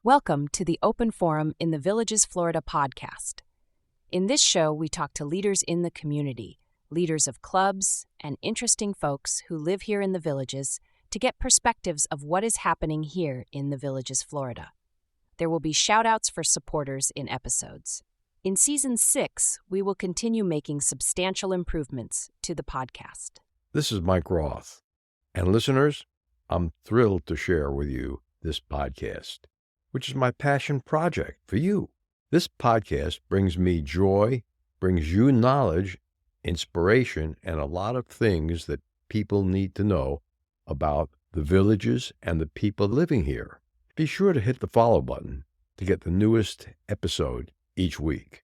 Welcome to the Open Forum in the Villages, Florida podcast. In this show, we talk to leaders in the community, leaders of clubs, and interesting folks who live here in the Villages to get perspectives of what is happening here in the Villages, Florida. There will be shout-outs for supporters in episodes. In Season 6, we will continue making substantial improvements to the podcast. This is Mike Roth. And listeners, I'm thrilled to share with you this podcast, which is my passion project for you. This podcast brings me joy, brings you knowledge, inspiration, and a lot of things that people need to know about the villages and the people living here. Be sure to hit the follow button to get the newest episode each week.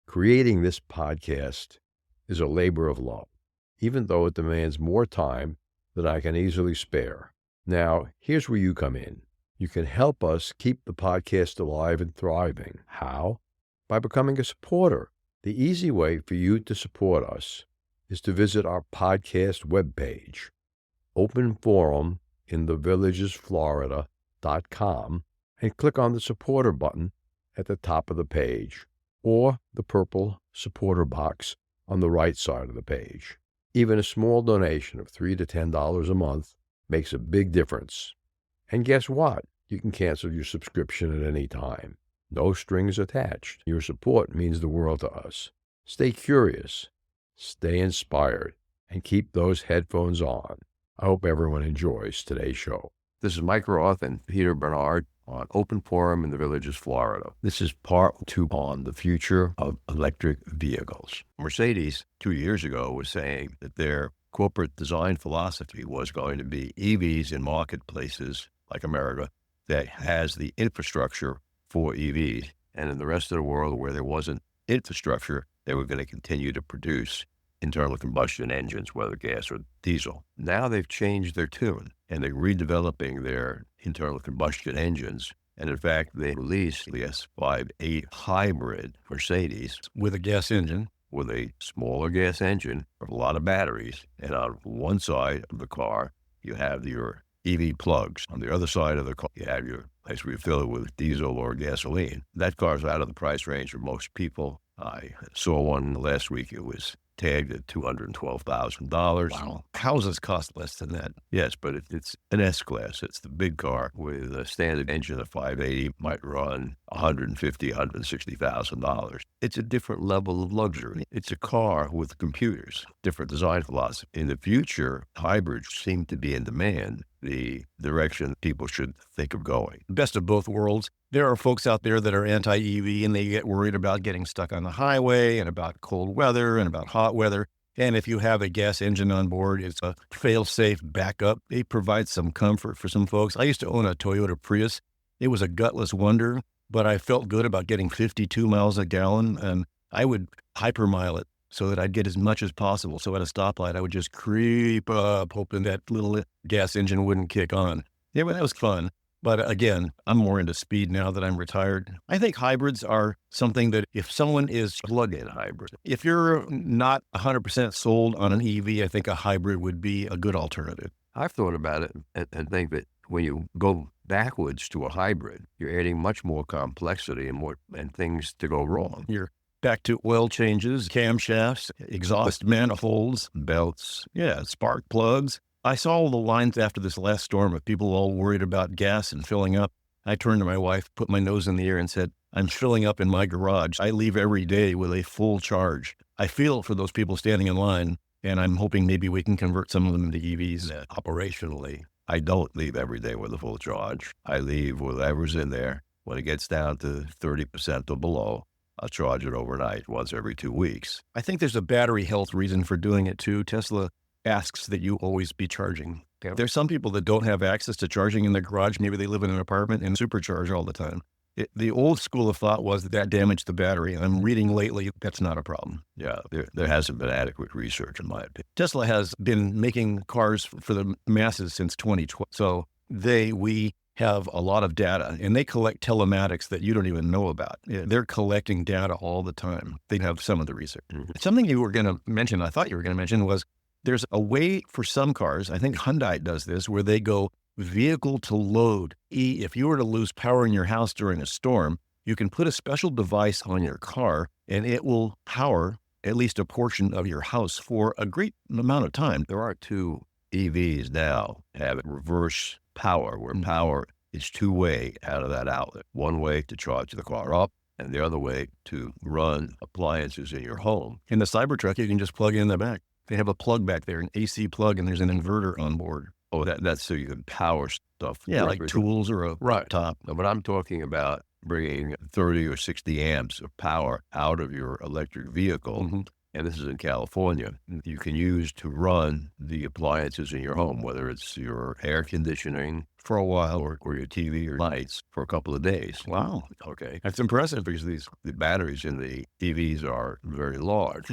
Creating this podcast is a labor of love, even though it demands more time than I can easily spare. Now, here's where you come in. You can help us keep the podcast alive and thriving. How? By becoming a supporter. The easy way for you to support us is to visit our podcast webpage, openforuminthevillagesflorida.com, and click on the supporter button at the top of the page, or the purple supporter box on the right side of the page. Even a small donation of $3 to $10 a month makes a big difference. And guess what? You can cancel your subscription at any time. No strings attached. Your support means the world to us. Stay curious, stay inspired, and keep those headphones on. I hope everyone enjoys today's show. This is Mike Roth and Peter Bernard on Open Forum in the Villages, Florida. This is part 2 on the future of electric vehicles. Mercedes 2 years ago was saying that their corporate design philosophy was going to be EVs in marketplaces like America that has the infrastructure for EVs. And in the rest of the world where there wasn't infrastructure, they were going to continue to produce internal combustion engines, whether gas or diesel. Now they've changed their tune and they're redeveloping their internal combustion engines. And in fact, they released the S58 hybrid Mercedes with a gas engine, with a smaller gas engine with a lot of batteries. And on one side of the car, you have your EV plugs. On the other side of the car, you have your place where you fill it with diesel or gasoline. That car's out of the price range for most people. I saw one last week. It was tagged at $212,000. Wow. Houses cost less than that. Yes, but it's an S-Class. It's the big car with a standard engine of 580, might run $150,000, $160,000. It's a different level of luxury. It's a car with computers, different design philosophy. In the future, hybrids seem to be in demand, the direction people should think of going. Best of both worlds. There are folks out there that are anti-EV and they get worried about getting stuck on the highway and about cold weather and about hot weather. And if you have a gas engine on board, it's a fail-safe backup. It provides some comfort for some folks. I used to own a Toyota Prius. It was a gutless wonder, but I felt good about getting 52 miles a gallon, and I would hypermile it so that I'd get as much as possible. So at a stoplight, I would just creep up, hoping that little gas engine wouldn't kick on. Yeah, well, that was fun. But again, I'm more into speed now that I'm retired. I think hybrids are something that if someone is Plug-in hybrid. if you're not 100% sold on an EV, I think a hybrid would be a good alternative. I've thought about it and think that when you go backwards to a hybrid, you're adding much more complexity and things to go wrong. You're back to oil changes, camshafts, exhaust manifolds, Belts. spark plugs. I saw all the lines after this last storm of people all worried about gas and filling up. I turned to my wife, put my nose in the air and said, I'm filling up in my garage. I leave every day with a full charge. I feel for those people standing in line, and I'm hoping maybe we can convert some of them into EVs. Operationally, I don't leave every day with a full charge. I leave whatever's in there. When it gets down to 30% or below, I'll charge it overnight once every 2 weeks. I think there's a battery health reason for doing it too. Tesla asks that you always be charging. Yep. There's some people that don't have access to charging in their garage. Maybe they live in an apartment and supercharge all the time. The old school of thought was that damaged the battery. I'm reading lately, that's not a problem. Yeah, there hasn't been adequate research, in my opinion. Tesla has been making cars for the masses since 2012. So we have a lot of data, and they collect telematics that you don't even know about. They're collecting data all the time. They have some of the research. Mm-hmm. Something you were going to mention, I thought you were going to mention, was there's a way for some cars, I think Hyundai does this, where they go vehicle to load. If you were to lose power in your house during a storm, you can put a special device on your car and it will power at least a portion of your house for a great amount of time. There are two EVs now have reverse power, where power is two-way out of that outlet. One way to charge the car up, and the other way to run appliances in your home. In the Cybertruck, you can just plug in the back. They have a plug back there, an AC plug, and there's an inverter on board. Oh, that's so you can power stuff. Yeah, like tools or a laptop. No, but I'm talking about bringing 30 or 60 amps of power out of your electric vehicle. And this is in California. You can use to run the appliances in your home, whether it's your air conditioning For a while. or your TV or lights for a couple of days. Wow. Okay. That's impressive. Because the batteries in the EVs are very large.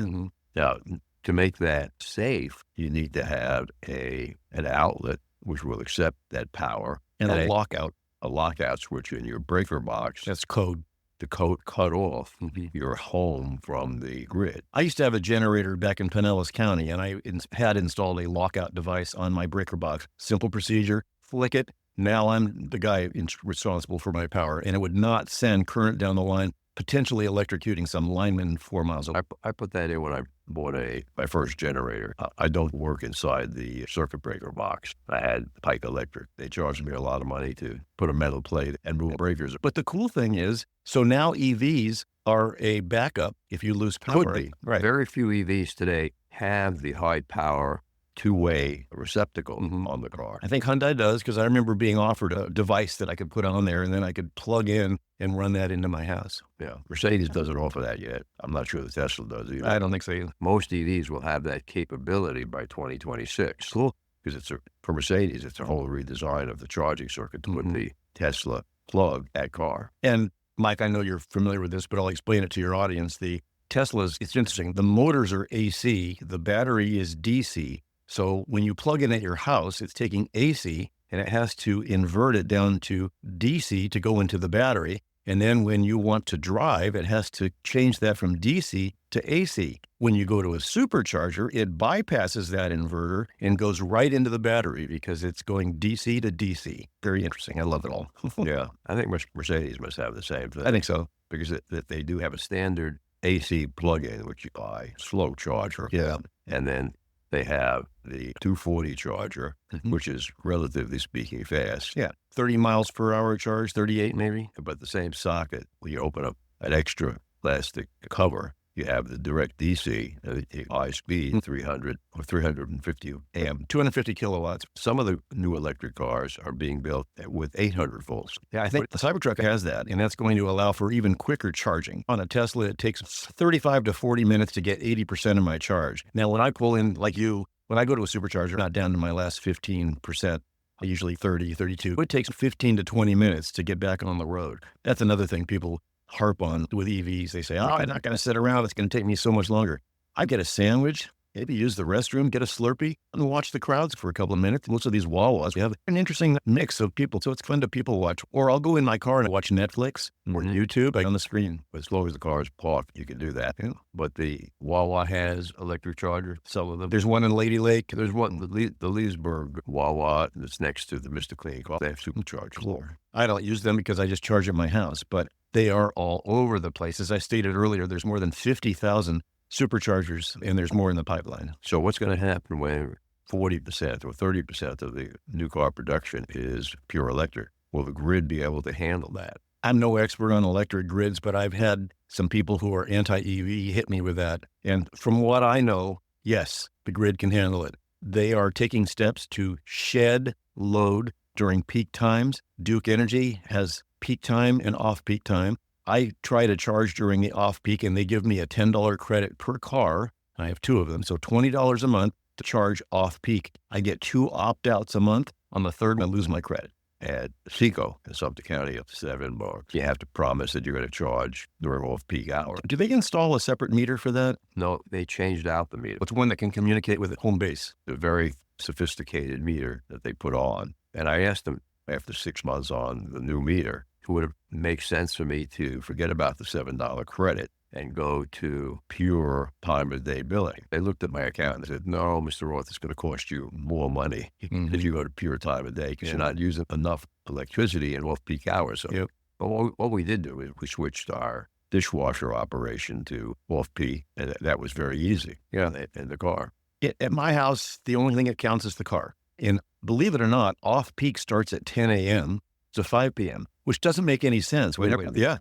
Now, to make that safe, you need to have an outlet which will accept that power. And a lockout. A lockout switch in your breaker box. That's code. To cut off your home from the grid. I used to have a generator back in Pinellas County, and I had installed a lockout device on my breaker box. Simple procedure, flick it. Now I'm the guy responsible for my power, and it would not send current down the line, potentially electrocuting some lineman 4 miles away. I put that in when I bought my first generator. I don't work inside the circuit breaker box. I had Pike Electric. They charged me a lot of money to put a metal plate and move breakers. But the cool thing is, so now EVs are a backup if you lose power. Could be. Right. Very few EVs today have the high power two-way receptacle on the car. I think Hyundai does, because I remember being offered a device that I could put on there, and then I could plug in and run that into my house. Yeah. Mercedes doesn't offer that yet. I'm not sure the Tesla does either. I don't think so either. Most EVs will have that capability by 2026. Cool. Because for Mercedes, it's a whole redesign of the charging circuit to put the Tesla plug at car. And Mike, I know you're familiar with this, but I'll explain it to your audience. The Teslas, it's interesting. The motors are AC. The battery is DC. So when you plug in at your house, it's taking AC and it has to invert it down to DC to go into the battery. And then when you want to drive, it has to change that from DC to AC. When you go to a supercharger, it bypasses that inverter and goes right into the battery because it's going DC to DC. Very interesting. I love it all. Yeah. I think Mercedes must have the same thing. I think so. Because they do have a standard AC plug-in, which you buy, slow charger. Yeah. And then they have the 240 charger, which is relatively speaking fast. Yeah. 30 miles per hour charge, 38 maybe. But the same socket, when you open up an extra plastic cover, you have the direct DC, high speed, 300 or 350 amp. 250 kilowatts. Some of the new electric cars are being built with 800 volts. Yeah, I think the Cybertruck has that, and that's going to allow for even quicker charging. On a Tesla, it takes 35 to 40 minutes to get 80% of my charge. Now, when I pull in, like you, when I go to a supercharger, not down to my last 15%, usually 30, 32, it takes 15 to 20 minutes to get back on the road. That's another thing people harp on with EVs. They say, I'm not going to sit around. It's going to take me so much longer. I get a sandwich, maybe use the restroom, get a Slurpee, and watch the crowds for a couple of minutes. Most of these Wawas, we have an interesting mix of people, so it's fun to people watch. Or I'll go in my car and watch Netflix or YouTube on the screen. As long as the car is parked, you can do that. Yeah. But the Wawa has electric charger, some of them. There's one in Lady Lake. There's one, the Leesburg Wawa that's next to the Mr. Clean car. They have superchargers. Cool. I don't use them because I just charge at my house, but they are all over the place. As I stated earlier, there's more than 50,000 superchargers, and there's more in the pipeline. So what's going to happen when 40% or 30% of the new car production is pure electric? Will the grid be able to handle that? I'm no expert on electric grids, but I've had some people who are anti-EV hit me with that. And from what I know, yes, the grid can handle it. They are taking steps to shed load during peak times. Duke Energy has peak time and off-peak time. I try to charge during the off-peak, and they give me a $10 credit per car. I have two of them, so $20 a month to charge off-peak. I get 2 opt-outs a month. On the third, I lose my credit. At Seco in Sumter County, up to $7. You have to promise that you're going to charge during off-peak hours. Do they install a separate meter for that? No, they changed out the meter. It's one that can communicate with home base. A very sophisticated meter that they put on. And I asked them after 6 months on the new meter, would it make sense for me to forget about the $7 credit and go to pure time-of-day billing. They looked at my account and said, no, Mr. Roth, it's going to cost you more money if you go to pure time-of-day because you're not using enough electricity in off-peak hours. So, but what we did do is we switched our dishwasher operation to off-peak, and that was very easy in the car. At my house, the only thing that counts is the car. And believe it or not, off-peak starts at 10 a.m. to 5 p.m., which doesn't make any sense. Wait.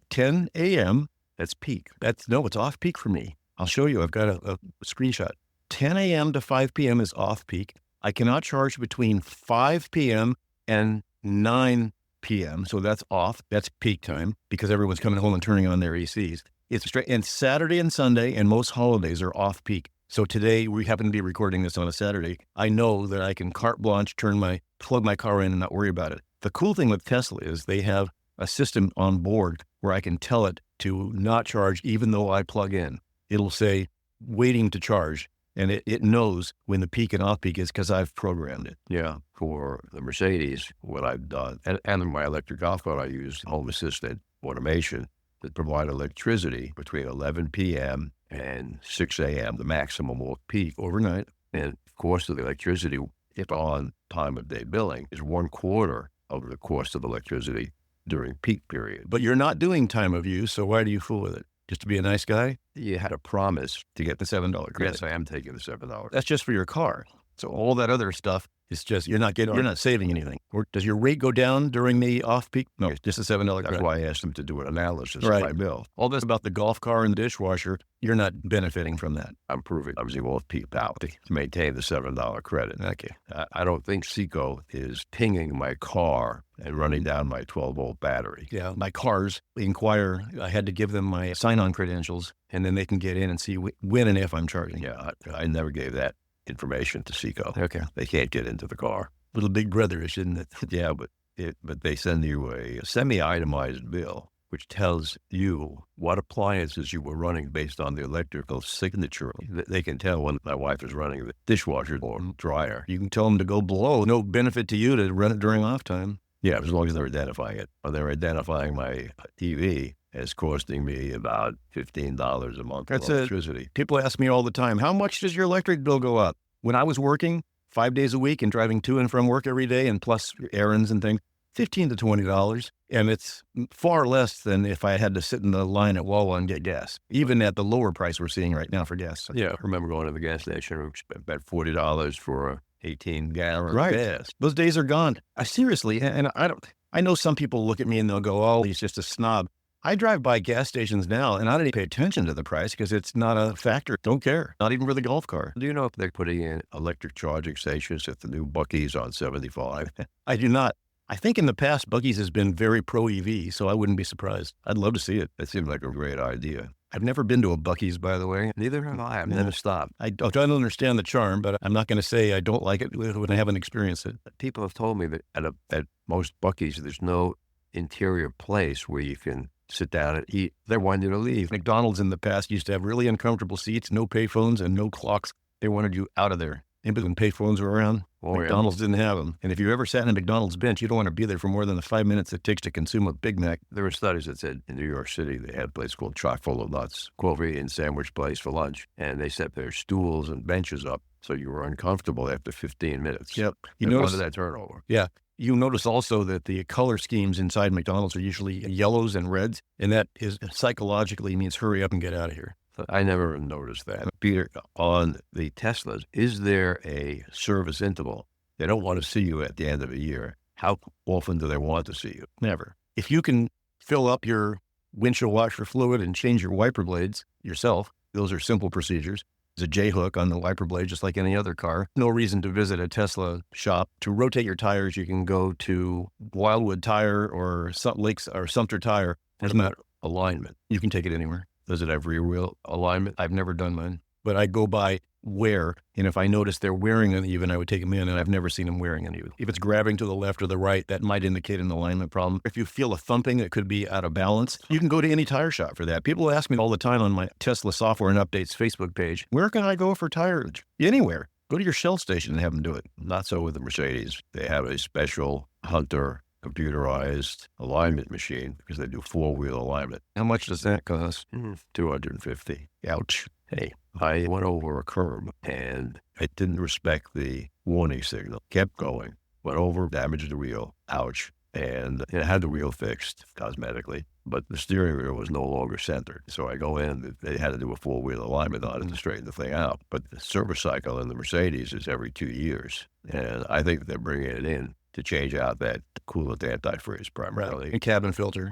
10 a.m. That's peak. It's off-peak for me. I'll show you. I've got a screenshot. 10 a.m. to 5 p.m. is off-peak. I cannot charge between 5 p.m. and 9 p.m. So that's off. That's peak time because everyone's coming home and turning on their ACs. It's straight. And Saturday and Sunday and most holidays are off-peak. So today we happen to be recording this on a Saturday. I know that I can carte blanche, plug my car in and not worry about it. The cool thing with Tesla is they have a system on board where I can tell it to not charge even though I plug in. It'll say waiting to charge, and it knows when the peak and off peak is because I've programmed it. Yeah, for the Mercedes, what I've done, and in my electric golf cart, I use home assisted automation that provide electricity between 11 p.m. and 6 a.m., the maximum off peak overnight. And of course, the electricity, if on time of day billing, is 1/4 of the cost of electricity during peak period. But you're not doing time of use, so why do you fool with it? Just to be a nice guy? You had a promise to get the $7 credit. Yes, I am taking the $7. That's just for your car. So all that other stuff is just, you're not saving anything. Or does your rate go down during the off-peak? No, it's just a $7 credit. That's why I asked them to do an analysis of my bill. All this about the golf car and the dishwasher, you're not benefiting from that. I'm proving I'm using off-peak power to maintain the $7 credit. Okay. I don't think Seco is pinging my car and running down my 12-volt battery. Yeah, my cars inquire. I had to give them my sign-on credentials, and then they can get in and see when and if I'm charging. Yeah, I never gave that information to Seco. Okay. They can't get into the car. Little big brother-ish, isn't it? Yeah, but they send you a semi-itemized bill, which tells you what appliances you were running based on the electrical signature. They can tell when my wife is running the dishwasher or dryer. You can tell them to go below. No benefit to you to run it during off time. Yeah, as long as they're identifying it. Or they're identifying my TV as costing me about $15 a month for electricity. People ask me all the time, how much does your electric bill go up? When I was working 5 days a week and driving to and from work every day and plus errands and things, $15 to $20. And it's far less than if I had to sit in the line at Wawa and get gas, even at the lower price we're seeing right now for gas. Yeah, I remember going to the gas station and spent about $40 for a 18-gallon gas. Those days are gone. Seriously, and I know some people look at me and they'll go, oh, he's just a snob. I drive by gas stations now and I don't even pay attention to the price because it's not a factor. Don't care. Not even for the golf car. Do you know if they're putting in electric charging stations at the new Buc-ee's on 75? I do not. I think in the past, Buc-ee's has been very pro-EV, so I wouldn't be surprised. I'd love to see it. That seems like a great idea. I've never been to a Buc-ee's, by the way. Neither have I. I've never stopped. I don't understand the charm, but I'm not going to say I don't like it when I haven't experienced it. People have told me that at most Buc-ee's, there's no interior place where you can sit down and eat. They want you to leave. McDonald's in the past used to have really uncomfortable seats, no payphones and no clocks. They wanted you out of there. Maybe when payphones were around, McDonald's didn't have them. And if you ever sat in a McDonald's bench, you don't want to be there for more than the 5 minutes it takes to consume a Big Mac. There were studies that said in New York City, they had a place called Chock Full of Nuts, Korean sandwich place for lunch. And they set their stools and benches up so you were uncomfortable after 15 minutes. Yep. You notice that turnover. Yeah. You notice also that the color schemes inside McDonald's are usually yellows and reds, and that is psychologically means hurry up and get out of here. I never noticed that. Peter, on the Teslas, is there a service interval? They don't want to see you at the end of a year. How often do they want to see you? Never. If you can fill up your windshield washer fluid and change your wiper blades yourself, those are simple procedures. There's a J-hook on the wiper blade, just like any other car. No reason to visit a Tesla shop. To rotate your tires, you can go to Wildwood Tire or Sumter Tire. What about alignment? You can take it anywhere. Does it have rear wheel alignment? I've never done mine, but I go by wear, and if I notice they're wearing uneven, I would take them in, and I've never seen them wearing uneven. If it's grabbing to the left or the right, that might indicate an alignment problem. If you feel a thumping that could be out of balance, you can go to any tire shop for that. People ask me all the time on my Tesla Software and Updates Facebook page, where can I go for tires? Anywhere. Go to your Shell station and have them do it. Not so with the Mercedes. They have a special Hunter computerized alignment machine because they do four-wheel alignment. How much does that cost? $250. Ouch. Hey, I went over a curb and I didn't respect the warning signal. Kept going. Went over, damaged the wheel. Ouch. And it had the wheel fixed cosmetically, but the steering wheel was no longer centered. So I go in, they had to do a four-wheel alignment on it to straighten the thing out. But the service cycle in the Mercedes is every 2 years. And I think they're bringing it in to change out that coolant antifreeze primarily. And cabin filter.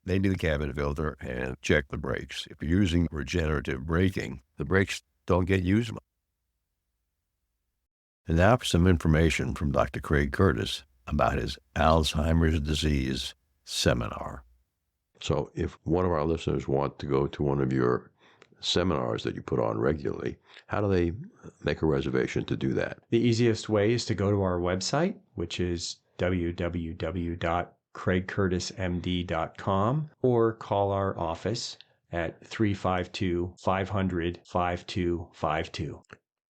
They do the cabin filter and check the brakes. If you're using regenerative braking, the brakes don't get used much. And now for some information from Dr. Craig Curtis about his Alzheimer's disease seminar. So if one of our listeners want to go to one of your seminars that you put on regularly, how do they make a reservation to do that? The easiest way is to go to our website, which is www.craigcurtismd.com, or call our office at 352-500-5252.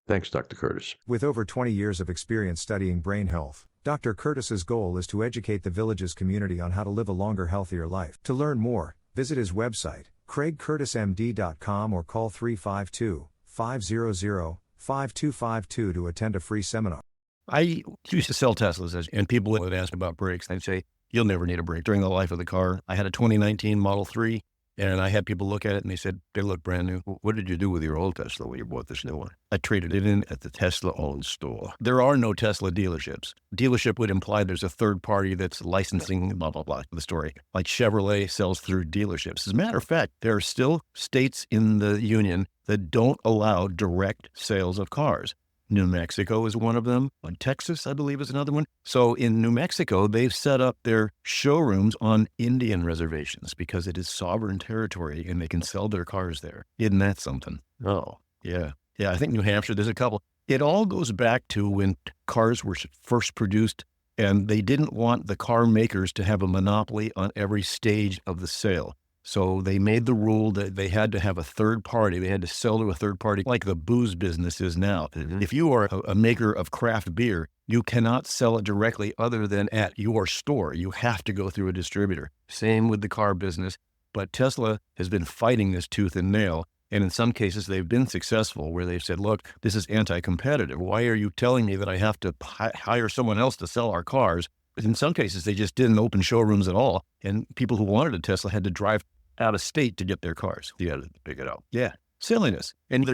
Thanks, Dr. Curtis. With over 20 years of experience studying brain health, Dr. Curtis's goal is to educate the Villages community on how to live a longer, healthier life. To learn more, visit his website, craigcurtismd.com, or call 352-500-5252 to attend a free seminar. I used to sell Teslas, and people would ask about brakes. I'd say, you'll never need a brake during the life of the car. I had a 2019 Model 3, and I had people look at it, and they said, they look brand new. What did you do with your old Tesla when you bought this new one? I traded it in at the Tesla-owned store. There are no Tesla dealerships. Dealership would imply there's a third party that's licensing, blah, blah, blah, the story. Like Chevrolet sells through dealerships. As a matter of fact, there are still states in the union that don't allow direct sales of cars. New Mexico is one of them. Texas, I believe, is another one. So in New Mexico, they've set up their showrooms on Indian reservations because it is sovereign territory and they can sell their cars there. Isn't that something? Oh, yeah. Yeah, I think New Hampshire, there's a couple. It all goes back to when cars were first produced, and they didn't want the car makers to have a monopoly on every stage of the sale. So they made the rule that they had to have a third party. They had to sell to a third party, like the booze business is now. Mm-hmm. If you are a maker of craft beer, you cannot sell it directly other than at your store. You have to go through a distributor. Same with the car business. But Tesla has been fighting this tooth and nail. And in some cases, they've been successful where they've said, look, this is anti-competitive. Why are you telling me that I have to hire someone else to sell our cars? In some cases, they just didn't open showrooms at all. And people who wanted a Tesla had to drive out of state to get their cars. You had to pick it up. Yeah. Silliness. And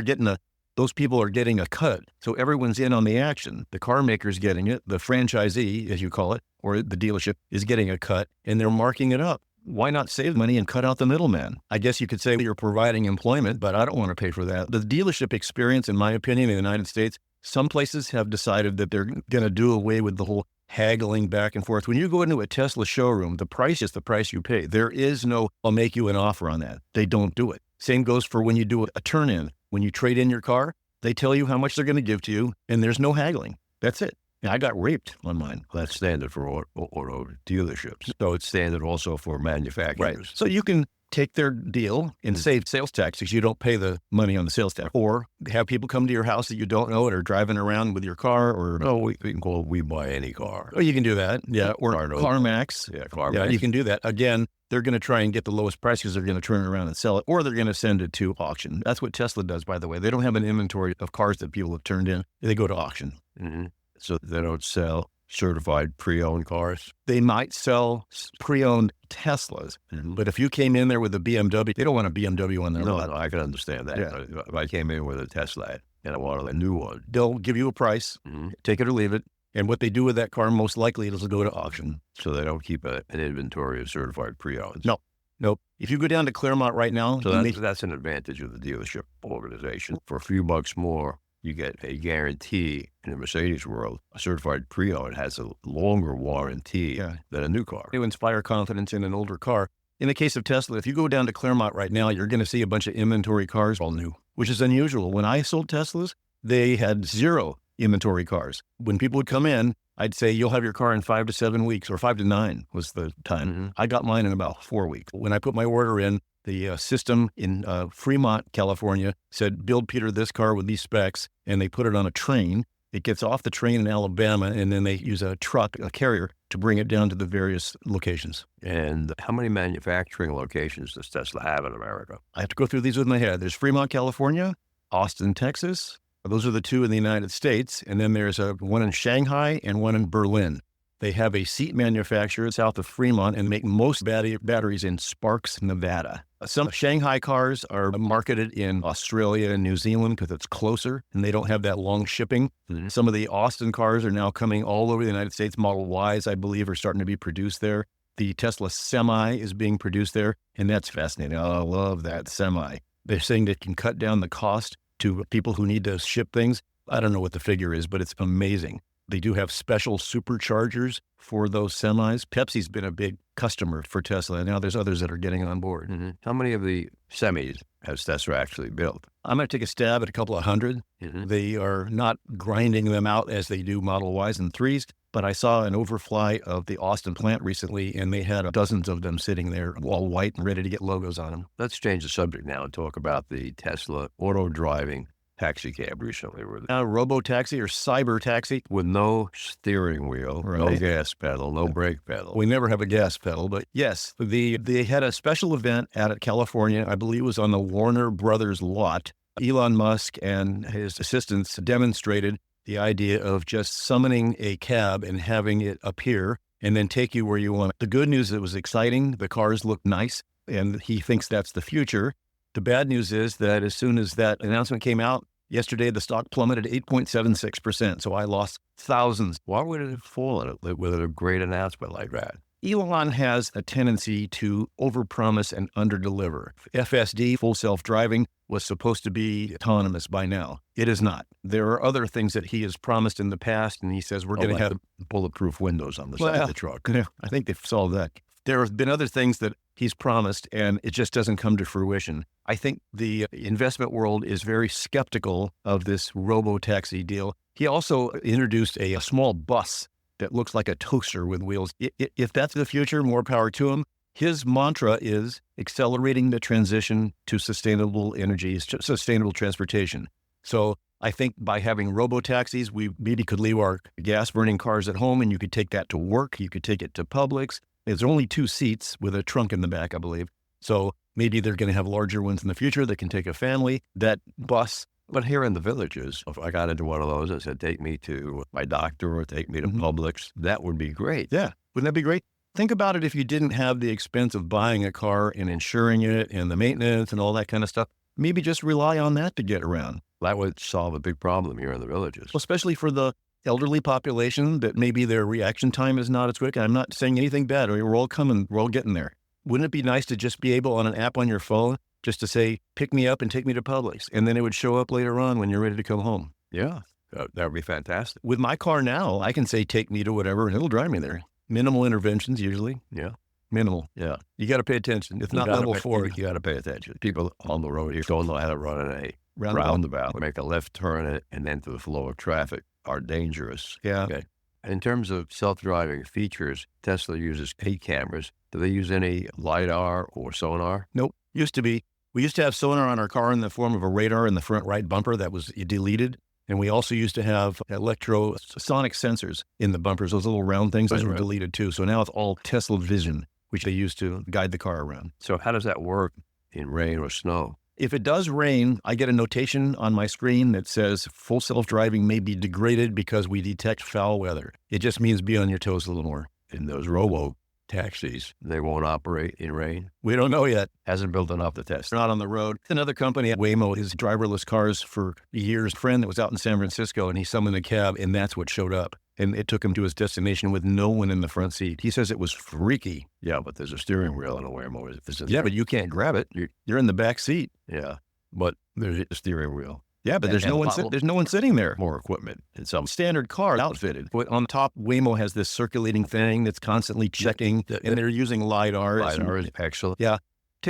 those people are getting a cut. So everyone's in on the action. The car maker's getting it. The franchisee, as you call it, or the dealership is getting a cut, and they're marking it up. Why not save money and cut out the middleman? I guess you could say you're providing employment, but I don't want to pay for that. The dealership experience, in my opinion, in the United States, some places have decided that they're going to do away with the whole haggling back and forth. When you go into a Tesla showroom, the price is the price you pay. There is no, I'll make you an offer on that. They don't do it. Same goes for when you do a turn-in. When you trade in your car, they tell you how much they're going to give to you, and there's no haggling. That's it. I got raped on mine. Well, that's standard for auto dealerships. So it's standard also for manufacturers. Right. So you can take their deal and save sales tax because you don't pay the money on the sales tax, or have people come to your house that you don't know and are driving around with your car, or we can call We Buy Any Car. Oh, you can do that. Yeah. Or CarMax. Yeah, CarMax. Yeah, you can do that. Again, they're going to try and get the lowest price because they're going to turn it around and sell it, or they're going to send it to auction. That's what Tesla does, by the way. They don't have an inventory of cars that people have turned in. They go to auction. Mm-hmm. So they don't sell certified pre-owned cars. They might sell pre-owned Teslas, but if you came in there with a BMW, they don't want a BMW on their lot. No, I can understand that. Yeah. If I came in with a Tesla and I wanted a new one, they'll give you a price, take it or leave it. And what they do with that car, most likely it'll go to auction. So they don't keep an inventory of certified pre-owns. Nope. If you go down to Claremont right now, so that's an advantage of the dealership organization. For a few bucks more, you get a guarantee. In the Mercedes world, a certified pre-owned has a longer warranty than a new car. To inspire confidence in an older car. In the case of Tesla, if you go down to Claremont right now, you're going to see a bunch of inventory cars all new, which is unusual. When I sold Teslas, they had 0 inventory cars. When people would come in, I'd say, you'll have your car in 5 to 7 weeks, or 5 to 9 was the time. Mm-hmm. I got mine in about 4 weeks. When I put my order in, the system in Fremont, California said, build Peter this car with these specs, and they put it on a train. It gets off the train in Alabama, and then they use a truck, a carrier, to bring it down to the various locations. And how many manufacturing locations does Tesla have in America? I have to go through these with my head. There's Fremont, California, Austin, Texas. Those are the two in the United States. And then there's one in Shanghai and one in Berlin. They have a seat manufacturer south of Fremont and make most batteries in Sparks, Nevada. Some Shanghai cars are marketed in Australia and New Zealand because it's closer and they don't have that long shipping. Mm-hmm. Some of the Austin cars are now coming all over the United States. Model Ys, I believe, are starting to be produced there. The Tesla Semi is being produced there, and that's fascinating. I love that Semi. They're saying that it can cut down the cost to people who need to ship things. I don't know what the figure is, but it's amazing. They do have special superchargers for those semis. Pepsi's been a big customer for Tesla, and now there's others that are getting on board. Mm-hmm. How many of the semis has Tesla actually built? I'm going to take a stab at a couple of hundred. Mm-hmm. They are not grinding them out as they do Model Ys and 3s, but I saw an overfly of the Austin plant recently, and they had dozens of them sitting there, all white and ready to get logos on them. Let's change the subject now and talk about the Tesla auto-driving taxi cab recently. Robo-taxi or cyber-taxi. With no steering wheel, right. No gas pedal, no brake pedal. We never have a gas pedal, but yes, they had a special event out at California. I believe it was on the Warner Brothers lot. Elon Musk and his assistants demonstrated the idea of just summoning a cab and having it appear and then take you where you want. The good news, it was exciting. The cars looked nice, and he thinks that's the future. The bad news is that as soon as that announcement came out, yesterday the stock plummeted 8.76%, so I lost thousands. Why would it have fallen with a great announcement like that? Elon has a tendency to overpromise and underdeliver. FSD, full self-driving, was supposed to be autonomous by now. It is not. There are other things that he has promised in the past, and he says we're going to have bulletproof windows on the side of the truck. Yeah, I think they've solved that. There have been other things that he's promised, and it just doesn't come to fruition. I think the investment world is very skeptical of this robo-taxi deal. He also introduced a small bus that looks like a toaster with wheels. If that's the future, more power to him. His mantra is accelerating the transition to sustainable energies, sustainable transportation. So I think by having robo-taxis, we maybe could leave our gas-burning cars at home, and you could take that to work. You could take it to Publix. There's only 2 seats with a trunk in the back, I believe. So maybe they're going to have larger ones in the future that can take a family. That bus. But here in the villages, if I got into one of those and said, take me to my doctor or take me to Publix, that would be great. Yeah. Wouldn't that be great? Think about it if you didn't have the expense of buying a car and insuring it and the maintenance and all that kind of stuff. Maybe just rely on that to get around. That would solve a big problem here in the villages. Well, especially for the elderly population that maybe their reaction time is not as quick. I'm not saying anything bad. We're all getting there. Wouldn't it be nice to just be able on an app on your phone just to say, pick me up and take me to Publix? And then it would show up later on when you're ready to come home. Yeah, that would be fantastic. With my car now, I can say, take me to whatever, and it'll drive me there. Minimal interventions usually. Yeah. Minimal. Yeah. You got to pay attention. It's not level 4. You got to pay attention. People on the road here don't know how to run in a roundabout, make a left turn and then to the flow of traffic are dangerous. Yeah. Okay. In terms of self-driving features, Tesla uses 8 cameras. Do they use any LIDAR or sonar? Nope. Used to be. We used to have sonar on our car in the form of a radar in the front right bumper that was deleted. And we also used to have electrosonic sensors in the bumpers, those little round things. Those were deleted too. So now it's all Tesla Vision, which they use to guide the car around. So how does that work in rain or snow? If it does rain, I get a notation on my screen that says full self-driving may be degraded because we detect foul weather. It just means be on your toes a little more. In those robo-taxis, they won't operate in rain? We don't know yet. Hasn't built enough to test. They're not on the road. Another company, Waymo, is driverless cars for years. A friend that was out in San Francisco, and he summoned a cab, and that's what showed up. And it took him to his destination with no one in the front seat. He says it was freaky. Yeah, but there's a steering wheel in a Waymo. Yeah, but you can't grab it. You're in the back seat. Yeah, but there's a steering wheel. Yeah, but there's no one sitting there. More equipment. And some standard car outfitted. But on top, Waymo has this circulating thing that's constantly checking, and they're using LIDAR. LIDAR is excellent. Yeah.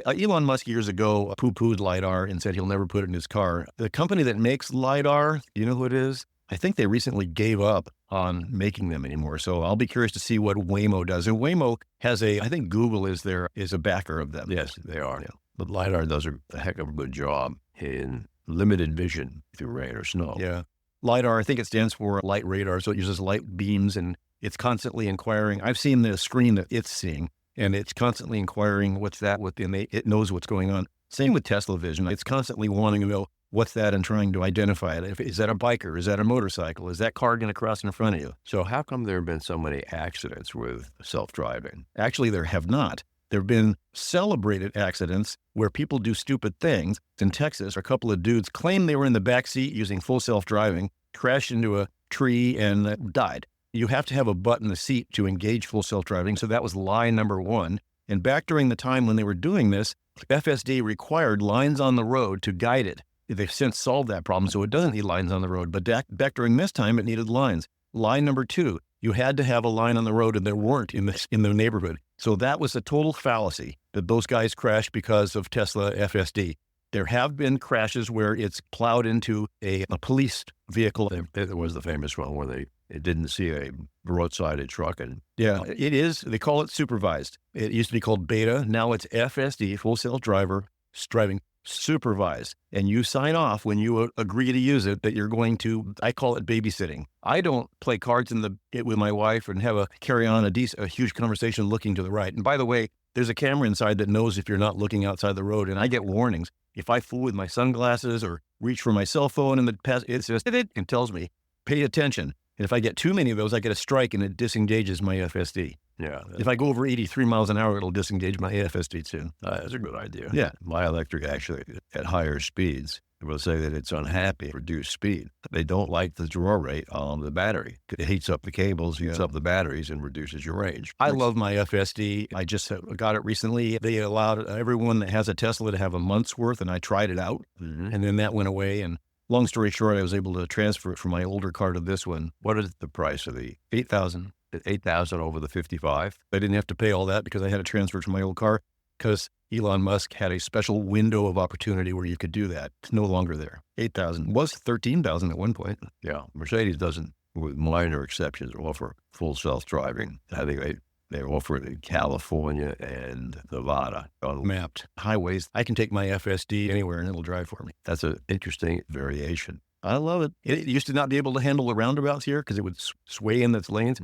Elon Musk years ago poo-pooed LIDAR and said he'll never put it in his car. The company that makes LIDAR, you know who it is? I think they recently gave up on making them anymore. So I'll be curious to see what Waymo does. And Waymo has I think Google is a backer of them. Yes, they are. Yeah. But LIDAR does a heck of a good job in limited vision through rain or snow. Yeah. LIDAR, I think it stands for light radar, so it uses light beams, and it's constantly inquiring. I've seen the screen that it's seeing, and it's constantly inquiring what's that within. It knows what's going on. Same with Tesla Vision. It's constantly wanting to know what's that and trying to identify it. Is that a biker? Is that a motorcycle? Is that car going to cross in front of you? So how come there have been so many accidents with self-driving? Actually, there have not. There have been celebrated accidents where people do stupid things. In Texas, a couple of dudes claimed they were in the back seat using full self-driving, crashed into a tree and died. You have to have a butt in the seat to engage full self-driving, so that was lie number one. And back during the time when they were doing this, FSD required lines on the road to guide it. They've since solved that problem, so it doesn't need lines on the road. But back during this time, it needed lines. Line number two, you had to have a line on the road, and there weren't in the neighborhood. So that was a total fallacy that those guys crashed because of Tesla FSD. There have been crashes where it's plowed into a police vehicle. There was the famous one where it didn't see a roadside truck. And yeah, it is. They call it supervised. It used to be called beta. Now it's FSD, full self-driving supervised. And you sign off when you agree to use it that you're going to, I call it babysitting. I don't play cards with my wife and carry on a huge conversation looking to the right. And by the way, there's a camera inside that knows if you're not looking outside the road. And I get warnings. If I fool with my sunglasses or reach for my cell phone in the past, it tells me, pay attention. And if I get too many of those, I get a strike and it disengages my FSD. Yeah. If I go over 83 miles an hour, it'll disengage my FSD too. That's a good idea. Yeah. My electric actually, at higher speeds, will say that it's unhappy at reduced speed. They don't like the draw rate on the battery. It heats up the cables, heats up the batteries, and reduces your range. I love my FSD. I just got it recently. They allowed everyone that has a Tesla to have a month's worth, and I tried it out, and then that went away. And long story short, I was able to transfer it from my older car to this one. What is the price of the $8,000? $8,000 over the 55? I didn't have to pay all that because I had to transfer it to my old car because Elon Musk had a special window of opportunity where you could do that. It's no longer there. $8,000 was $13,000 at one point. Yeah. Mercedes doesn't, with minor exceptions, offer full self-driving. I think they offer it in California and Nevada on mapped highways. I can take my FSD anywhere and it'll drive for me. That's an interesting variation. I love it. It used to not be able to handle the roundabouts here because it would sway in its lanes.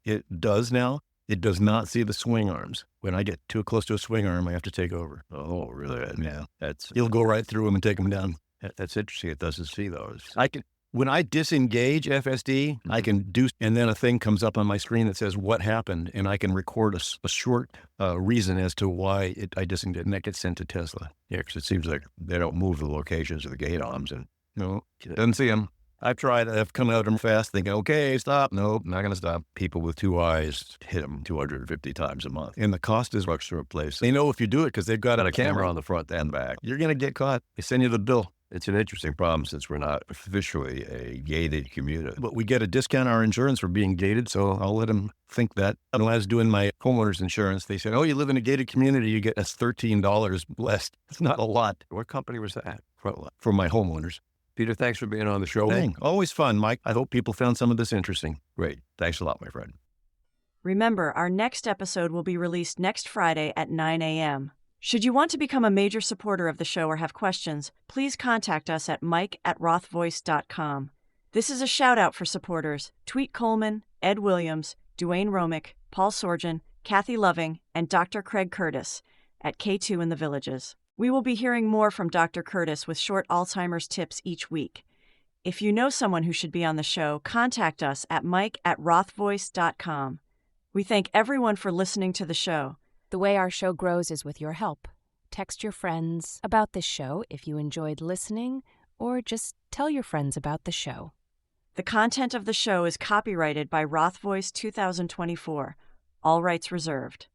It does now. It does not see the swing arms. When I get too close to a swing arm, I have to take over. Oh, really? Yeah. You'll go right through them and take them down. That's interesting. It doesn't see those. When I disengage FSD, I can and then a thing comes up on my screen that says what happened, and I can record a short reason as to why I disengaged, and that gets sent to Tesla. Yeah, because it seems like they don't move the locations of the gate arms. And no, doesn't see them. I've tried. I've come out of them fast thinking, okay, stop. Nope, not going to stop. People with two eyes hit them 250 times a month. And the cost is bucks to replace. They know if you do it because they've got a camera on the front and back. You're going to get caught. They send you the bill. It's an interesting problem since we're not officially a gated community. But we get a discount on our insurance for being gated, so I'll let them think that. And when I was doing my homeowner's insurance, they said, oh, you live in a gated community, you get us $13 less. It's not a lot. What company was that? For my homeowners. Peter, thanks for being on the show. Always fun, Mike. I hope people found some of this interesting. Great. Thanks a lot, my friend. Remember, our next episode will be released next Friday at 9 a.m. Should you want to become a major supporter of the show or have questions, please contact us at mike@rothvoice.com. This is a shout-out for supporters Tweet Coleman, Ed Williams, Duane Romick, Paul Sorgen, Kathy Loving, and Dr. Craig Curtis at K2 in the Villages. We will be hearing more from Dr. Curtis with short Alzheimer's tips each week. If you know someone who should be on the show, contact us at mike@rothvoice.com. We thank everyone for listening to the show. The way our show grows is with your help. Text your friends about this show if you enjoyed listening, or just tell your friends about the show. The content of the show is copyrighted by Roth Voice 2024. All rights reserved.